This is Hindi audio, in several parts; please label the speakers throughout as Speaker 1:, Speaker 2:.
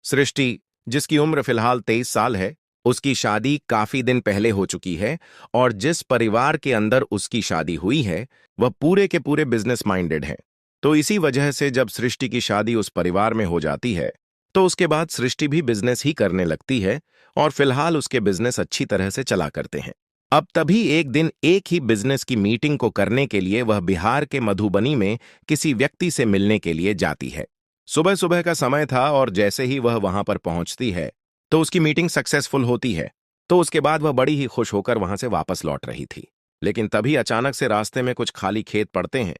Speaker 1: सृष्टि, जिसकी उम्र फिलहाल 23 साल है, उसकी शादी काफी दिन पहले हो चुकी है और जिस परिवार के अंदर उसकी शादी हुई है वह पूरे के पूरे बिजनेस माइंडेड है। तो इसी वजह से जब सृष्टि की शादी उस परिवार में हो जाती है तो उसके बाद सृष्टि भी बिजनेस ही करने लगती है और फिलहाल उसके बिजनेस अच्छी तरह से चला करते हैं। अब तभी एक दिन एक ही बिजनेस की मीटिंग को करने के लिए वह बिहार के मधुबनी में किसी व्यक्ति से मिलने के लिए जाती है। सुबह सुबह का समय था और जैसे ही वह वहां पर पहुंचती है तो उसकी मीटिंग सक्सेसफुल होती है। तो उसके बाद वह बड़ी ही खुश होकर वहां से वापस लौट रही थी। लेकिन तभी अचानक से रास्ते में कुछ खाली खेत पड़ते हैं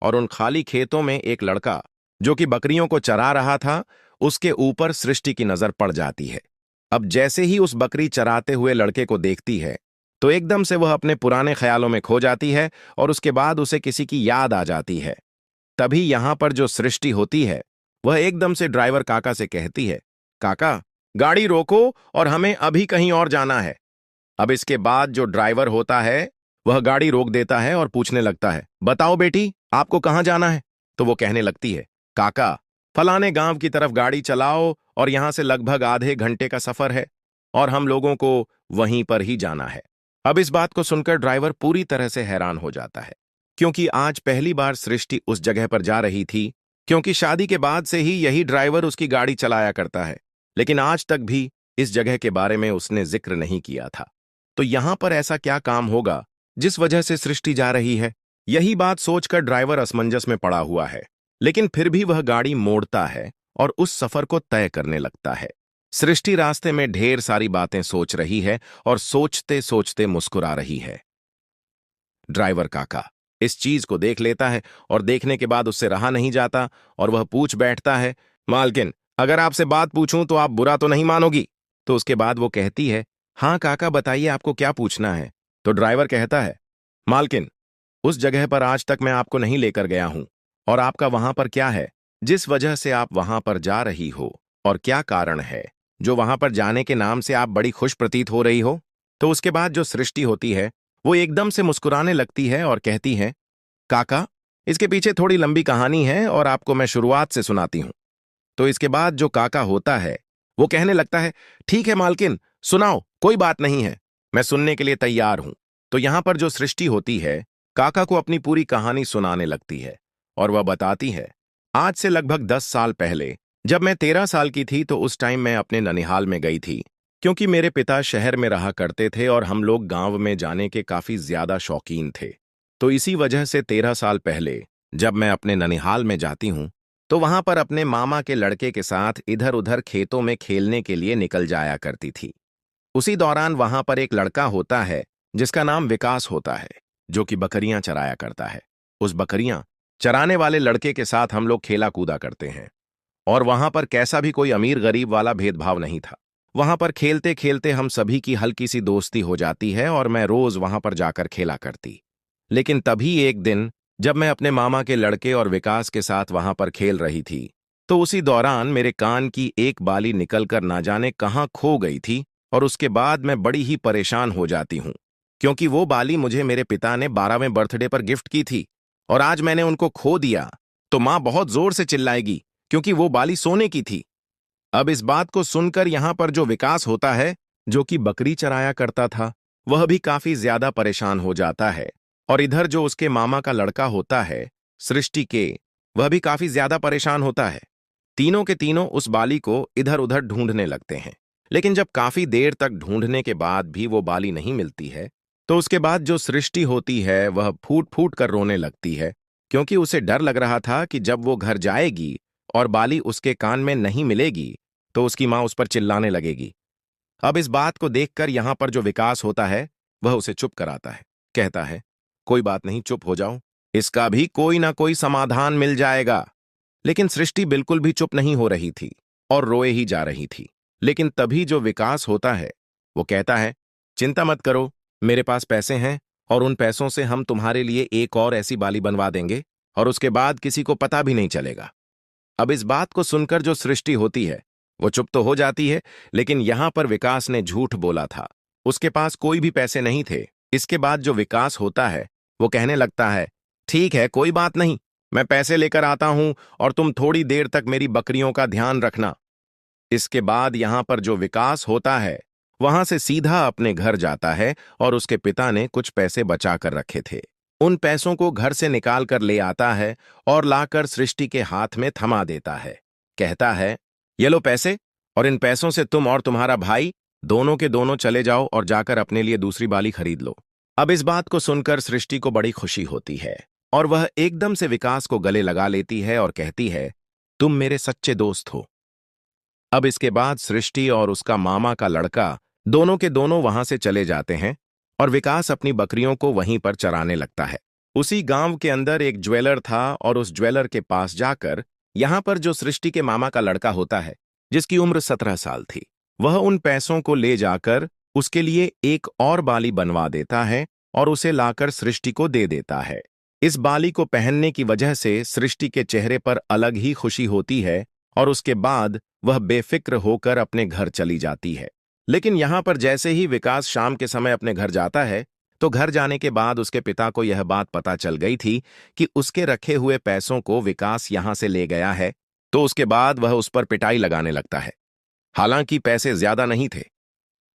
Speaker 1: और उन खाली खेतों में एक लड़का जो कि बकरियों को चरा रहा था, उसके ऊपर सृष्टि की नजर पड़ जाती है। अब जैसे ही उस बकरी चराते हुए लड़के को देखती है तो एकदम से वह अपने पुराने ख्यालों में खो जाती है और उसके बाद उसे किसी की याद आ जाती है। तभी यहां पर जो सृष्टि होती है वह एकदम से ड्राइवर काका से कहती है, काका, गाड़ी रोको और हमें अभी कहीं और जाना है। अब इसके बाद जो ड्राइवर होता है वह गाड़ी रोक देता है और पूछने लगता है, बताओ बेटी, आपको कहां जाना है? तो वो कहने लगती है, काका, फलाने गांव की तरफ गाड़ी चलाओ और यहां से लगभग आधे घंटे का सफर है और हम लोगों को वहीं पर ही जाना है। अब इस बात को सुनकर ड्राइवर पूरी तरह से हैरान हो जाता है, क्योंकि आज पहली बार सृष्टि उस जगह पर जा रही थी, क्योंकि शादी के बाद से ही यही ड्राइवर उसकी गाड़ी चलाया करता है, लेकिन आज तक भी इस जगह के बारे में उसने जिक्र नहीं किया था। तो यहां पर ऐसा क्या काम होगा जिस वजह से सृष्टि जा रही है? यही बात सोचकर ड्राइवर असमंजस में पड़ा हुआ है, लेकिन फिर भी वह गाड़ी मोड़ता है और उस सफर को तय करने लगता है। सृष्टि रास्ते में ढेर सारी बातें सोच रही है और सोचते सोचते मुस्कुरा रही है। ड्राइवर काका इस चीज को देख लेता है और देखने के बाद उससे रहा नहीं जाता और वह पूछ बैठता है, मालकिन, अगर आपसे बात पूछूं तो आप बुरा तो नहीं मानोगी? तो उसके बाद वो कहती है, हाँ काका, बताइए आपको क्या पूछना है? तो ड्राइवर कहता है, मालकिन, उस जगह पर आज तक मैं आपको नहीं लेकर गया हूं और आपका वहां पर क्या है जिस वजह से आप वहां पर जा रही हो, और क्या कारण है जो वहां पर जाने के नाम से आप बड़ी खुश प्रतीत हो रही हो? तो उसके बाद जो सृष्टि होती है वो एकदम से मुस्कुराने लगती है और कहती है, काका, इसके पीछे थोड़ी लंबी कहानी है और आपको मैं शुरुआत से सुनाती हूं। तो इसके बाद जो काका होता है वो कहने लगता है, ठीक है मालकिन, सुनाओ, कोई बात नहीं है, मैं सुनने के लिए तैयार हूं। तो यहां पर जो सृष्टि होती है काका को अपनी पूरी कहानी सुनाने लगती है और वह बताती है, आज से लगभग 10 साल पहले जब मैं 13 साल की थी तो उस टाइम मैं अपने ननिहाल में गई थी, क्योंकि मेरे पिता शहर में रहा करते थे और हम लोग गांव में जाने के काफी ज्यादा शौकीन थे। तो इसी वजह से 13 साल पहले जब मैं अपने ननिहाल में जाती हूँ तो वहां पर अपने मामा के लड़के के साथ इधर उधर खेतों में खेलने के लिए निकल जाया करती थी। उसी दौरान वहां पर एक लड़का होता है जिसका नाम विकास होता है, जो कि बकरियां चराया करता है। उस बकरियां चराने वाले लड़के के साथ हम लोग खेला कूदा करते हैं और वहां पर कैसा भी कोई अमीर गरीब वाला भेदभाव नहीं था। वहां पर खेलते खेलते हम सभी की हल्की सी दोस्ती हो जाती है और मैं रोज वहां पर जाकर खेला करती। लेकिन तभी एक दिन जब मैं अपने मामा के लड़के और विकास के साथ वहां पर खेल रही थी तो उसी दौरान मेरे कान की एक बाली निकलकर ना जाने कहां खो गई थी और उसके बाद मैं बड़ी ही परेशान हो जाती हूं, क्योंकि वो बाली मुझे मेरे पिता ने 12वें बर्थडे पर गिफ्ट की थी और आज मैंने उनको खो दिया तो मां बहुत जोर से चिल्लाएगी, क्योंकि वो बाली सोने की थी। अब इस बात को सुनकर यहां पर जो विकास होता है, जो कि बकरी चराया करता था, वह भी काफी ज्यादा परेशान हो जाता है और इधर जो उसके मामा का लड़का होता है, सृष्टि के, वह भी काफी ज्यादा परेशान होता है। तीनों के तीनों उस बाली को इधर उधर ढूंढने लगते हैं, लेकिन जब काफी देर तक ढूंढने के बाद भी वो बाली नहीं मिलती है तो उसके बाद जो सृष्टि होती है वह फूट फूट कर रोने लगती है, क्योंकि उसे डर लग रहा था कि जब वो घर जाएगी और बाली उसके कान में नहीं मिलेगी तो उसकी मां उस पर चिल्लाने लगेगी। अब इस बात को देखकर यहां पर जो विकास होता है वह उसे चुप कराता है, कहता है, कोई बात नहीं, चुप हो जाओ, इसका भी कोई ना कोई समाधान मिल जाएगा। लेकिन सृष्टि बिल्कुल भी चुप नहीं हो रही थी और रोए ही जा रही थी। लेकिन तभी जो विकास होता है वो कहता है, चिंता मत करो, मेरे पास पैसे हैं और उन पैसों से हम तुम्हारे लिए एक और ऐसी बाली बनवा देंगे और उसके बाद किसी को पता भी नहीं चलेगा। अब इस बात को सुनकर जो सृष्टि होती है वो चुप तो हो जाती है, लेकिन यहां पर विकास ने झूठ बोला था, उसके पास कोई भी पैसे नहीं थे। इसके बाद जो विकास होता है वो कहने लगता है, ठीक है, कोई बात नहीं, मैं पैसे लेकर आता हूं और तुम थोड़ी देर तक मेरी बकरियों का ध्यान रखना। इसके बाद यहां पर जो विकास होता है वहां से सीधा अपने घर जाता है और उसके पिता ने कुछ पैसे बचा कर रखे थे उन पैसों को घर से निकाल कर ले आता है और लाकर सृष्टि के हाथ में थमा देता है। कहता है, ये लो पैसे, और इन पैसों से तुम और तुम्हारा भाई दोनों के दोनों चले जाओ और जाकर अपने लिए दूसरी बाली खरीद लो। अब इस बात को सुनकर सृष्टि को बड़ी खुशी होती है और वह एकदम से विकास को गले लगा लेती है और कहती है, तुम मेरे सच्चे दोस्त हो। अब इसके बाद सृष्टि और उसका मामा का लड़का दोनों के दोनों वहां से चले जाते हैं और विकास अपनी बकरियों को वहीं पर चराने लगता है। उसी गांव के अंदर एक ज्वेलर था और उस ज्वेलर के पास जाकर यहां पर जो सृष्टि के मामा का लड़का होता है, जिसकी उम्र 17 साल थी, वह उन पैसों को ले जाकर उसके लिए एक और बाली बनवा देता है और उसे लाकर सृष्टि को दे देता है। इस बाली को पहनने की वजह से सृष्टि के चेहरे पर अलग ही खुशी होती है और उसके बाद वह बेफिक्र होकर अपने घर चली जाती है। लेकिन यहां पर जैसे ही विकास शाम के समय अपने घर जाता है तो घर जाने के बाद उसके पिता को यह बात पता चल गई थी कि उसके रखे हुए पैसों को विकास यहां से ले गया है। तो उसके बाद वह उस पर पिटाई लगाने लगता है। हालांकि पैसे ज्यादा नहीं थे,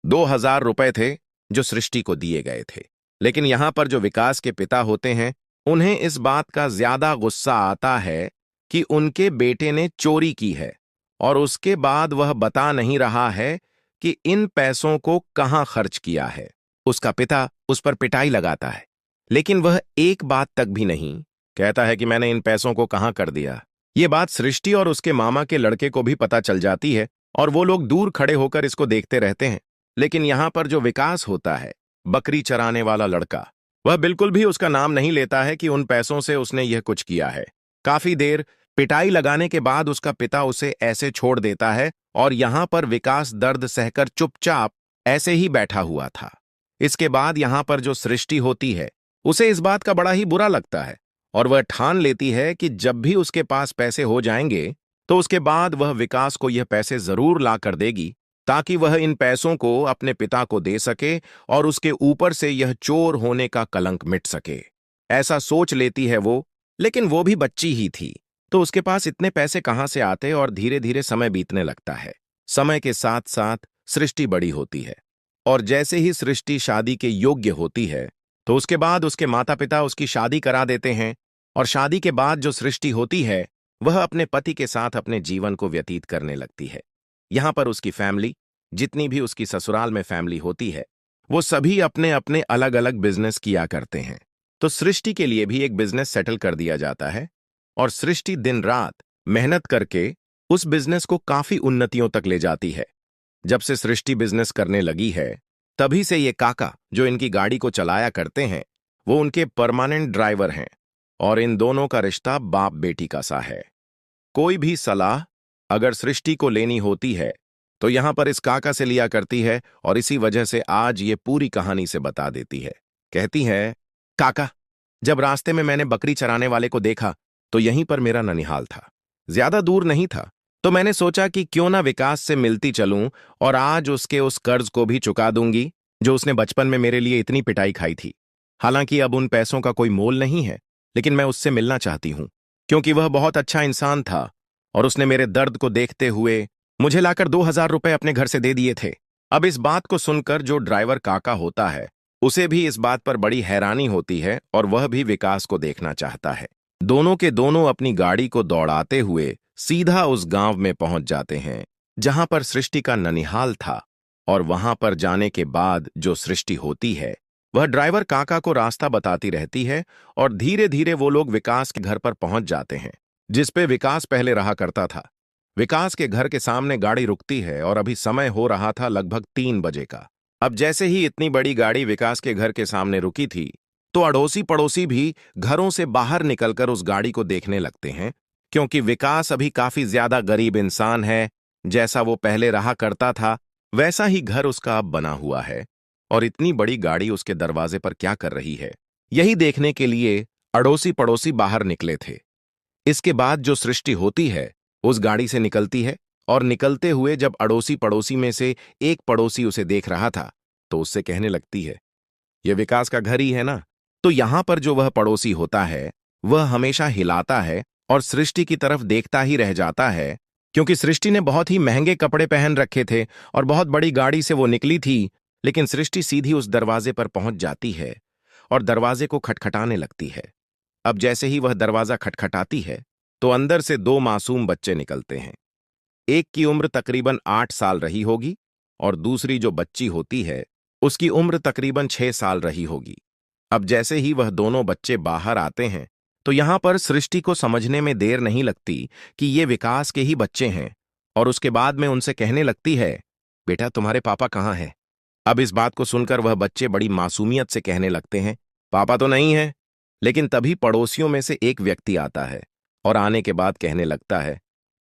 Speaker 1: 2000 रुपए थे जो सृष्टि को दिए गए थे। लेकिन यहां पर जो विकास के पिता होते हैं, उन्हें इस बात का ज्यादा गुस्सा आता है कि उनके बेटे ने चोरी की है और उसके बाद वह बता नहीं रहा है कि इन पैसों को कहां खर्च किया है। उसका पिता उस पर पिटाई लगाता है, लेकिन वह एक बात तक भी नहीं कहता है कि मैंने इन पैसों को कहां कर दिया। ये बात सृष्टि और उसके मामा के लड़के को भी पता चल जाती है और वो लोग दूर खड़े होकर इसको देखते रहते हैं। लेकिन यहां पर जो विकास होता है, बकरी चराने वाला लड़का, वह बिल्कुल भी उसका नाम नहीं लेता है कि उन पैसों से उसने यह कुछ किया है। काफी देर पिटाई लगाने के बाद उसका पिता उसे ऐसे छोड़ देता है और यहां पर विकास दर्द सहकर चुपचाप ऐसे ही बैठा हुआ था। इसके बाद यहां पर जो सृष्टि होती है, उसे इस बात का बड़ा ही बुरा लगता है और वह ठान लेती है कि जब भी उसके पास पैसे हो जाएंगे तो उसके बाद वह विकास को यह पैसे जरूर ला कर देगी ताकि वह इन पैसों को अपने पिता को दे सके और उसके ऊपर से यह चोर होने का कलंक मिट सके। ऐसा सोच लेती है वो, लेकिन वो भी बच्ची ही थी, तो उसके पास इतने पैसे कहां से आते और धीरे धीरे समय बीतने लगता है। समय के साथ साथ सृष्टि बड़ी होती है और जैसे ही सृष्टि शादी के योग्य होती है तो उसके बाद उसके माता पिता उसकी शादी करा देते हैं और शादी के बाद जो सृष्टि होती है वह अपने पति के साथ अपने जीवन को व्यतीत करने लगती है। यहां पर उसकी फैमिली, जितनी भी उसकी ससुराल में फैमिली होती है, वो सभी अपने अपने अलग अलग बिजनेस किया करते हैं। तो सृष्टि के लिए भी एक बिजनेस सेटल कर दिया जाता है और सृष्टि दिन रात मेहनत करके उस बिजनेस को काफी उन्नतियों तक ले जाती है। जब से सृष्टि बिजनेस करने लगी है, तभी से ये काका जो इनकी गाड़ी को चलाया करते हैं, वो उनके परमानेंट ड्राइवर हैं और इन दोनों का रिश्ता बाप बेटी का सा है। कोई भी सलाह अगर सृष्टि को लेनी होती है तो यहां पर इस काका से लिया करती है और इसी वजह से आज ये पूरी कहानी से बता देती है। कहती है, काका, जब रास्ते में मैंने बकरी चराने वाले को देखा तो यहीं पर मेरा ननिहाल था, ज्यादा दूर नहीं था, तो मैंने सोचा कि क्यों ना विकास से मिलती चलूं और आज उसके उस कर्ज को भी चुका दूंगी जो उसने बचपन में मेरे लिए इतनी पिटाई खाई थी। हालांकि अब उन पैसों का कोई मोल नहीं है, लेकिन मैं उससे मिलना चाहती हूं क्योंकि वह बहुत अच्छा इंसान था और उसने मेरे दर्द को देखते हुए मुझे लाकर 2000 रुपए अपने घर से दे दिए थे। अब इस बात को सुनकर जो ड्राइवर काका होता है, उसे भी इस बात पर बड़ी हैरानी होती है और वह भी विकास को देखना चाहता है। दोनों के दोनों अपनी गाड़ी को दौड़ाते हुए सीधा उस गांव में पहुंच जाते हैं जहां पर सृष्टि का ननिहाल था और वहां पर जाने के बाद जो सृष्टि होती है, वह ड्राइवर काका को रास्ता बताती रहती है और धीरे धीरे वो लोग विकास के घर पर पहुंच जाते हैं जिस पे विकास पहले रहा करता था। विकास के घर के सामने गाड़ी रुकती है और अभी समय हो रहा था लगभग 3 बजे का। अब जैसे ही इतनी बड़ी गाड़ी विकास के घर के सामने रुकी थी तो अड़ोसी पड़ोसी भी घरों से बाहर निकलकर उस गाड़ी को देखने लगते हैं क्योंकि विकास अभी काफी ज्यादा गरीब इंसान है। जैसा वो पहले रहा करता था वैसा ही घर उसका अब बना हुआ है और इतनी बड़ी गाड़ी उसके दरवाजे पर क्या कर रही है, यही देखने के लिए अड़ोसी पड़ोसी बाहर निकले थे। इसके बाद जो सृष्टि होती है उस गाड़ी से निकलती है और निकलते हुए जब अड़ोसी पड़ोसी में से एक पड़ोसी उसे देख रहा था तो उससे कहने लगती है, यह विकास का घर ही है ना। तो यहां पर जो वह पड़ोसी होता है वह हमेशा हिलाता है और सृष्टि की तरफ देखता ही रह जाता है क्योंकि सृष्टि ने बहुत ही महंगे कपड़े पहन रखे थे और बहुत बड़ी गाड़ी से वो निकली थी। लेकिन सृष्टि सीधी उस दरवाजे पर पहुंच जाती है और दरवाजे को खटखटाने लगती है। अब जैसे ही वह दरवाजा खटखटाती है तो अंदर से दो मासूम बच्चे निकलते हैं। एक की उम्र तकरीबन 8 साल रही होगी और दूसरी जो बच्ची होती है उसकी उम्र तकरीबन 6 साल रही होगी। अब जैसे ही वह दोनों बच्चे बाहर आते हैं तो यहां पर सृष्टि को समझने में देर नहीं लगती कि ये विकास के ही बच्चे हैं, और उसके बाद में उनसे कहने लगती है, बेटा तुम्हारे पापा कहाँ हैं? अब इस बात को सुनकर वह बच्चे बड़ी मासूमियत से कहने लगते हैं, पापा तो नहीं है। लेकिन तभी पड़ोसियों में से एक व्यक्ति आता है और आने के बाद कहने लगता है,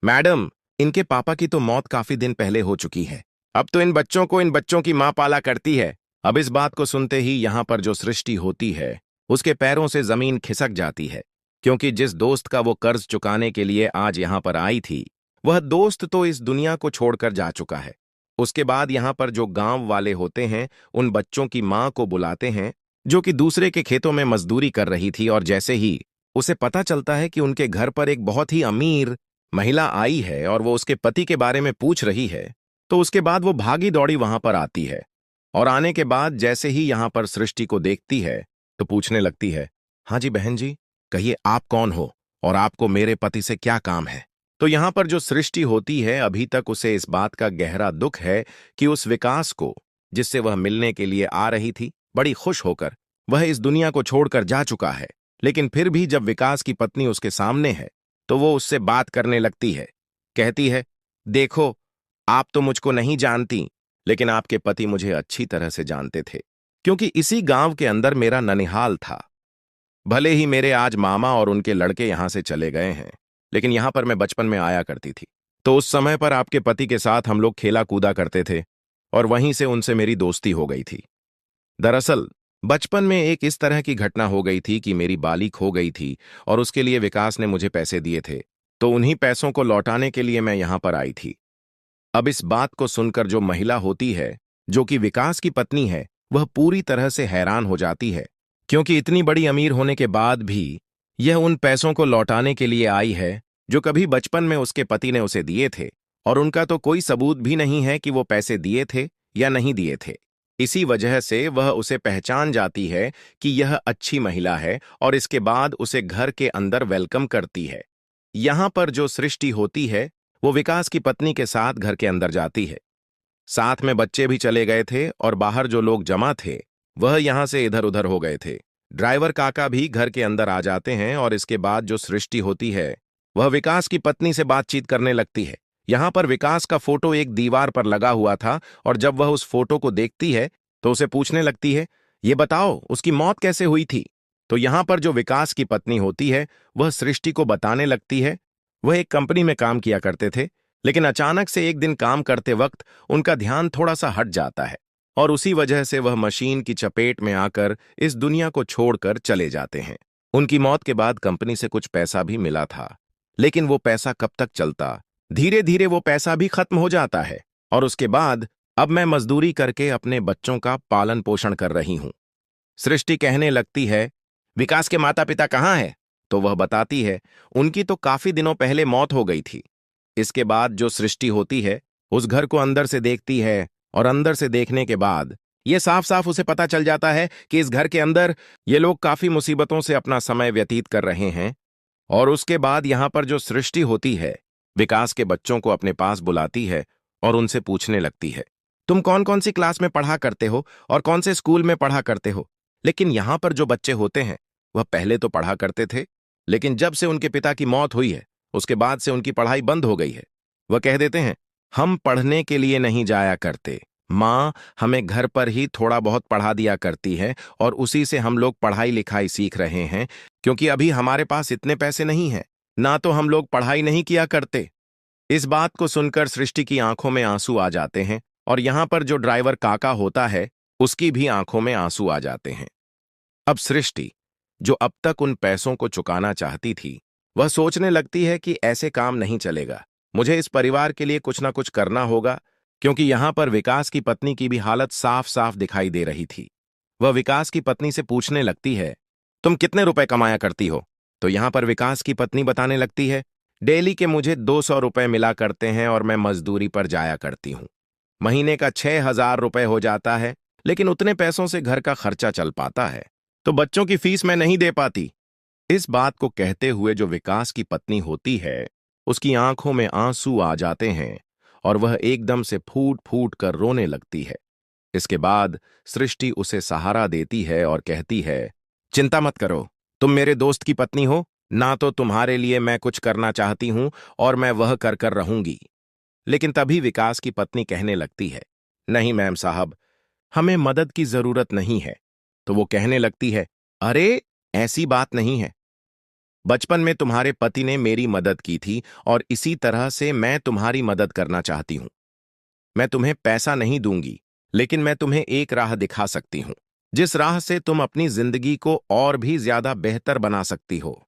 Speaker 1: मैडम, इनके पापा की तो मौत काफी दिन पहले हो चुकी है। अब तो इन बच्चों की मां पाला करती है। अब इस बात को सुनते ही यहां पर जो सृष्टि होती है उसके पैरों से जमीन खिसक जाती है, क्योंकि जिस दोस्त का वो कर्ज चुकाने के लिए आज यहां पर आई थी वह दोस्त तो इस दुनिया को छोड़कर जा चुका है। उसके बाद यहां पर जो गांव वाले होते हैं उन बच्चों की मां को बुलाते हैं जो कि दूसरे के खेतों में मजदूरी कर रही थी, और जैसे ही उसे पता चलता है कि उनके घर पर एक बहुत ही अमीर महिला आई है और वो उसके पति के बारे में पूछ रही है, तो उसके बाद वो भागी दौड़ी वहां पर आती है। और आने के बाद जैसे ही यहां पर सृष्टि को देखती है तो पूछने लगती है, हाँ जी बहन जी, कहिए आप कौन हो और आपको मेरे पति से क्या काम है? तो यहां पर जो सृष्टि होती है अभी तक उसे इस बात का गहरा दुख है कि उस विकास को जिससे वह मिलने के लिए आ रही थी, बड़ी खुश होकर वह इस दुनिया को छोड़कर जा चुका है। लेकिन फिर भी जब विकास की पत्नी उसके सामने है तो वो उससे बात करने लगती है। कहती है, देखो, आप तो मुझको नहीं जानती, लेकिन आपके पति मुझे अच्छी तरह से जानते थे, क्योंकि इसी गांव के अंदर मेरा ननिहाल था। भले ही मेरे आज मामा और उनके लड़के यहां से चले गए हैं, लेकिन यहां पर मैं बचपन में आया करती थी। तो उस समय पर आपके पति के साथ हम लोग खेला कूदा करते थे और वहीं से उनसे मेरी दोस्ती हो गई थी। दरअसल बचपन में एक इस तरह की घटना हो गई थी कि मेरी बाली खो गई थी और उसके लिए विकास ने मुझे पैसे दिए थे, तो उन्हीं पैसों को लौटाने के लिए मैं यहां पर आई थी। अब इस बात को सुनकर जो महिला होती है जो कि विकास की पत्नी है वह पूरी तरह से हैरान हो जाती है, क्योंकि इतनी बड़ी अमीर होने के बाद भी यह उन पैसों को लौटाने के लिए आई है जो कभी बचपन में उसके पति ने उसे दिए थे, और उनका तो कोई सबूत भी नहीं है कि वो पैसे दिए थे या नहीं दिए थे। इसी वजह से वह उसे पहचान जाती है कि यह अच्छी महिला है और इसके बाद उसे घर के अंदर वेलकम करती है। यहां पर जो सृष्टि होती है वो विकास की पत्नी के साथ घर के अंदर जाती है। साथ में बच्चे भी चले गए थे और बाहर जो लोग जमा थे वह यहां से इधर उधर हो गए थे। ड्राइवर काका भी घर के अंदर आ जाते हैं और इसके बाद जो सृष्टि होती है वह विकास की पत्नी से बातचीत करने लगती है। यहां पर विकास का फोटो एक दीवार पर लगा हुआ था और जब वह उस फोटो को देखती है तो उसे पूछने लगती है, ये बताओ उसकी मौत कैसे हुई थी? तो यहां पर जो विकास की पत्नी होती है वह सृष्टि को बताने लगती है, वह एक कंपनी में काम किया करते थे, लेकिन अचानक से एक दिन काम करते वक्त उनका ध्यान थोड़ा सा हट जाता है और उसी वजह से वह मशीन की चपेट में आकर इस दुनिया को छोड़कर चले जाते हैं। उनकी मौत के बाद कंपनी से कुछ पैसा भी मिला था, लेकिन वो पैसा कब तक चलता? धीरे धीरे वो पैसा भी खत्म हो जाता है और उसके बाद अब मैं मजदूरी करके अपने बच्चों का पालन पोषण कर रही हूं। सृष्टि कहने लगती है, विकास के माता पिता कहाँ हैं? तो वह बताती है, उनकी तो काफी दिनों पहले मौत हो गई थी। इसके बाद जो सृष्टि होती है उस घर को अंदर से देखती है और अंदर से देखने के बाद ये साफ साफ उसे पता चल जाता है कि इस घर के अंदर ये लोग काफी मुसीबतों से अपना समय व्यतीत कर रहे हैं। और उसके बाद यहां पर जो सृष्टि होती है विकास के बच्चों को अपने पास बुलाती है और उनसे पूछने लगती है, तुम कौन कौन सी क्लास में पढ़ा करते हो और कौन से स्कूल में पढ़ा करते हो? लेकिन यहां पर जो बच्चे होते हैं वह पहले तो पढ़ा करते थे, लेकिन जब से उनके पिता की मौत हुई है उसके बाद से उनकी पढ़ाई बंद हो गई है। वह कह देते हैं, हम पढ़ने के लिए नहीं जाया करते, माँ हमें घर पर ही थोड़ा बहुत पढ़ा दिया करती है और उसी से हम लोग पढ़ाई लिखाई सीख रहे हैं, क्योंकि अभी हमारे पास इतने पैसे नहीं हैं, ना तो हम लोग पढ़ाई नहीं किया करते। इस बात को सुनकर सृष्टि की आंखों में आंसू आ जाते हैं और यहां पर जो ड्राइवर काका होता है उसकी भी आंखों में आंसू आ जाते हैं। अब सृष्टि जो अब तक उन पैसों को चुकाना चाहती थी वह सोचने लगती है कि ऐसे काम नहीं चलेगा, मुझे इस परिवार के लिए कुछ ना कुछ करना होगा, क्योंकि यहां पर विकास की पत्नी की भी हालत साफ साफ दिखाई दे रही थी। वह विकास की पत्नी से पूछने लगती है, तुम कितने रुपए कमाया करती हो? तो यहां पर विकास की पत्नी बताने लगती है, डेली के मुझे 200 रुपए मिला करते हैं और मैं मजदूरी पर जाया करती हूँ। महीने का 6,000 रुपए हो जाता है, लेकिन उतने पैसों से घर का खर्चा चल पाता है, तो बच्चों की फीस मैं नहीं दे पाती। इस बात को कहते हुए जो विकास की पत्नी होती है, उसकी आंखों में आंसू आ जाते हैं और वह एकदम से फूट फूट कर रोने लगती है। इसके बाद सृष्टि उसे सहारा देती है और कहती है, चिंता मत करो, तुम मेरे दोस्त की पत्नी हो ना, तो तुम्हारे लिए मैं कुछ करना चाहती हूं और मैं वह कर कर रहूंगी। लेकिन तभी विकास की पत्नी कहने लगती है, नहीं मैम साहब, हमें मदद की जरूरत नहीं है। तो वो कहने लगती है, अरे ऐसी बात नहीं है, बचपन में तुम्हारे पति ने मेरी मदद की थी और इसी तरह से मैं तुम्हारी मदद करना चाहती हूं। मैं तुम्हें पैसा नहीं दूंगी, लेकिन मैं तुम्हें एक राह दिखा सकती हूं, जिस राह से तुम अपनी जिंदगी को और भी ज्यादा बेहतर बना सकती हो।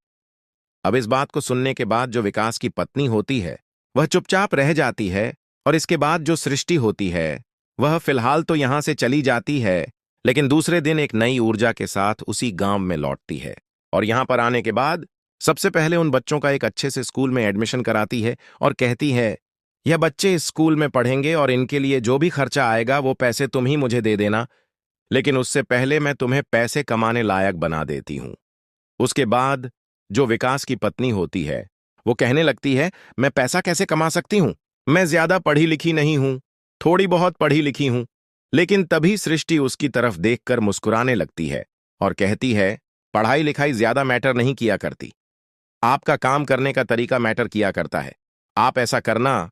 Speaker 1: अब इस बात को सुनने के बाद जो विकास की पत्नी होती है, वह चुपचाप रह जाती है और इसके बाद जो सृष्टि होती है, वह फिलहाल तो यहां से चली जाती है, लेकिन दूसरे दिन एक नई ऊर्जा के साथ उसी गांव में लौटती है और यहां पर आने के बाद सबसे पहले उन बच्चों का एक अच्छे से स्कूल में एडमिशन कराती है और कहती है, यह बच्चे इस स्कूल में पढ़ेंगे और इनके लिए जो भी खर्चा आएगा वो पैसे तुम ही मुझे दे देना, लेकिन उससे पहले मैं तुम्हें पैसे कमाने लायक बना देती हूं। उसके बाद जो विकास की पत्नी होती है, वो कहने लगती है, मैं पैसा कैसे कमा सकती हूं, मैं ज्यादा पढ़ी लिखी नहीं हूं, थोड़ी बहुत पढ़ी लिखी हूं। लेकिन तभी सृष्टि उसकी तरफ देखकर मुस्कुराने लगती है और कहती है, पढ़ाई लिखाई ज्यादा मैटर नहीं किया करती, आपका काम करने का तरीका मैटर किया करता है। आप ऐसा करना,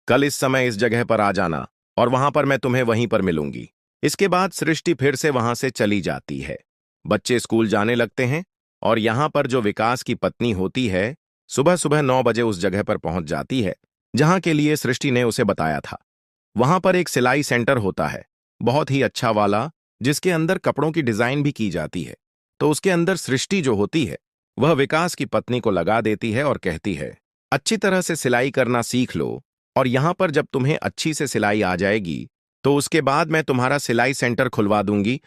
Speaker 1: कल इस समय इस जगह पर आ जाना और वहां पर मैं तुम्हें वहीं पर मिलूंगी। इसके बाद सृष्टि फिर से वहां से चली जाती है। बच्चे स्कूल जाने लगते हैं और यहां पर जो विकास की पत्नी होती है, सुबह सुबह 9 बजे उस जगह पर पहुंच जाती है जहां के लिए सृष्टि ने उसे बताया था। वहां पर एक सिलाई सेंटर होता है, बहुत ही अच्छा वाला, जिसके अंदर कपड़ों की डिजाइन भी की जाती है। तो उसके अंदर सृष्टि जो होती है, वह विकास की पत्नी को लगा देती है और कहती है, अच्छी तरह से सिलाई करना सीख लो और यहां पर जब तुम्हें अच्छी से सिलाई आ जाएगी, तो उसके बाद मैं तुम्हारा सिलाई सेंटर खुलवा दूंगी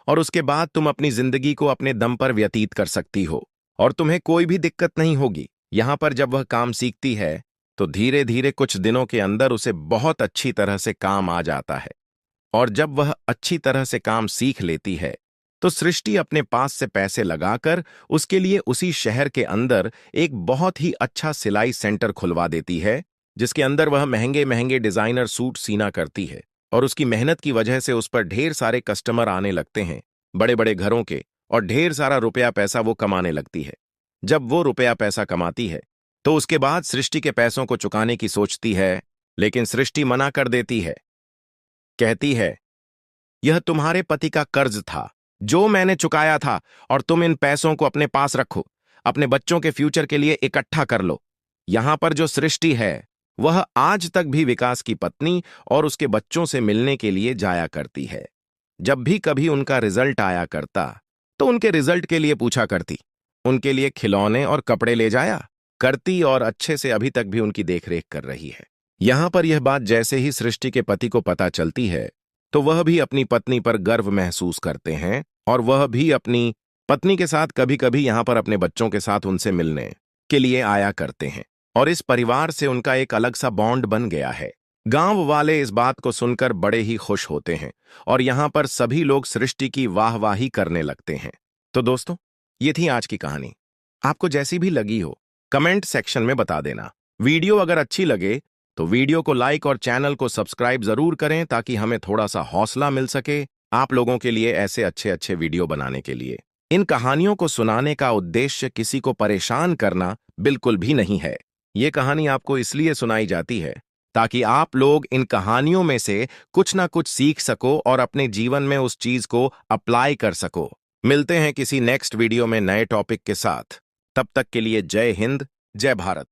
Speaker 1: और उसके बाद तुम अपनी जिंदगी को अपने दम पर व्यतीत कर सकती हो और तुम्हें कोई भी दिक्कत नहीं होगी। यहां पर जब वह काम सीखती है, तो धीरे धीरे कुछ दिनों के अंदर उसे बहुत अच्छी तरह से काम आ जाता है और जब वह अच्छी तरह से काम सीख लेती है, तो सृष्टि अपने पास से पैसे लगाकर उसके लिए उसी शहर के अंदर एक बहुत ही अच्छा सिलाई सेंटर खुलवा देती है, जिसके अंदर वह महंगे महंगे डिजाइनर सूट सीना करती है और उसकी मेहनत की वजह से उस पर ढेर सारे कस्टमर आने लगते हैं, बड़े बड़े घरों के, और ढेर सारा रुपया पैसा वो कमाने लगती है। जब वो रुपया पैसा कमाती है, तो उसके बाद सृष्टि के पैसों को चुकाने की सोचती है, लेकिन सृष्टि मना कर देती है। कहती है, यह तुम्हारे पति का कर्ज था जो मैंने चुकाया था और तुम इन पैसों को अपने पास रखो, अपने बच्चों के फ्यूचर के लिए इकट्ठा कर लो। यहां पर जो सृष्टि है, वह आज तक भी विकास की पत्नी और उसके बच्चों से मिलने के लिए जाया करती है। जब भी कभी उनका रिजल्ट आया करता, तो उनके रिजल्ट के लिए पूछा करती, उनके लिए खिलौने और कपड़े ले जाया करती और अच्छे से अभी तक भी उनकी देखरेख कर रही है। यहां पर यह बात जैसे ही सृष्टि के पति को पता चलती है, तो वह भी अपनी पत्नी पर गर्व महसूस करते हैं और वह भी अपनी पत्नी के साथ कभी कभी यहां पर अपने बच्चों के साथ उनसे मिलने के लिए आया करते हैं और इस परिवार से उनका एक अलग सा बॉन्ड बन गया है। गांव वाले इस बात को सुनकर बड़े ही खुश होते हैं और यहां पर सभी लोग सृष्टि की वाहवाही करने लगते हैं। तो दोस्तों, ये थी आज की कहानी। आपको जैसी भी लगी हो, कमेंट सेक्शन में बता देना। वीडियो अगर अच्छी लगे तो वीडियो को लाइक और चैनल को सब्सक्राइब जरूर करें, ताकि हमें थोड़ा सा हौसला मिल सके आप लोगों के लिए ऐसे अच्छे अच्छे वीडियो बनाने के लिए। इन कहानियों को सुनाने का उद्देश्य किसी को परेशान करना बिल्कुल भी नहीं है। ये कहानी आपको इसलिए सुनाई जाती है ताकि आप लोग इन कहानियों में से कुछ ना कुछ सीख सको और अपने जीवन में उस चीज को अप्लाई कर सको। मिलते हैं किसी नेक्स्ट वीडियो में नए टॉपिक के साथ। तब तक के लिए जय हिंद, जय भारत।